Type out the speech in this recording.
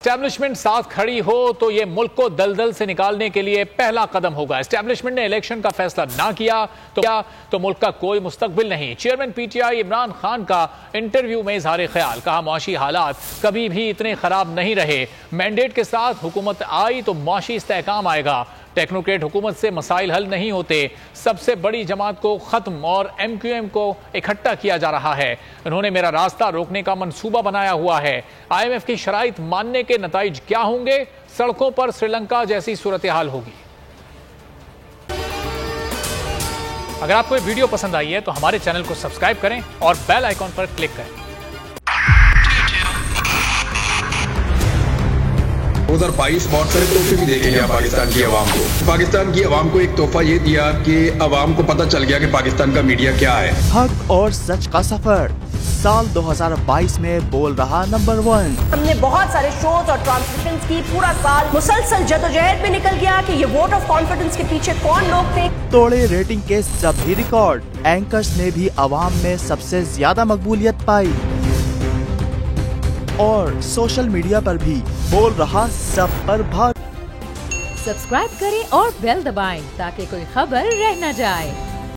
Establishment साथ खड़ी हो तो ये मुल्क को दलदल से निकालने के लिए पहला कदम होगा। एस्टैब्लिशमेंट ने इलेक्शन का फैसला ना किया तो मुल्क का कोई मुस्तकबिल नहीं। चेयरमैन पीटीआई इमरान खान का इंटरव्यू में इजहार ख्याल, कहा मौशी हालात कभी भी इतने खराब नहीं रहे। मैंडेट के साथ हुकूमत आई तो मौशी इस्तेहकाम आएगा। टेक्नोक्रेट हुकूमत से मसाइल हल नहीं होते। सबसे बड़ी जमात को खत्म और एमक्यूएम को इकट्ठा किया जा रहा है। उन्होंने मेरा रास्ता रोकने का मंसूबा बनाया हुआ है। IMF की शराइत मानने के नताइज क्या होंगे? सड़कों पर श्रीलंका जैसी सूरत हाल होगी। अगर आपको ये वीडियो पसंद आई है तो हमारे चैनल को सब्सक्राइब करें और बेल आइकॉन पर क्लिक करें। 2022 बहुत सारे तोहफे भी देके गया पाकिस्तान की आवाम को। पाकिस्तान की आवाम को एक तोहफा ये दिया कि आवाम को पता चल गया कि पाकिस्तान का मीडिया क्या है। हक और सच का सफर साल 2022 में बोल रहा नंबर 1। हमने बहुत सारे शोज और ट्रांसमिशंस की, पूरा साल मुसलसल जदोजहद में निकल गया कि ये वोट ऑफ कॉन्फिडेंस के पीछे कौन लोग थे। तोड़े रेटिंग के सभी रिकॉर्ड। एंकर्स ने भी आवाम में सबसे ज्यादा मकबूलियत पाई और सोशल मीडिया पर भी बोल रहा सब पर भाग। सब्सक्राइब करें और बेल दबाएं ताकि कोई खबर रह न जाए।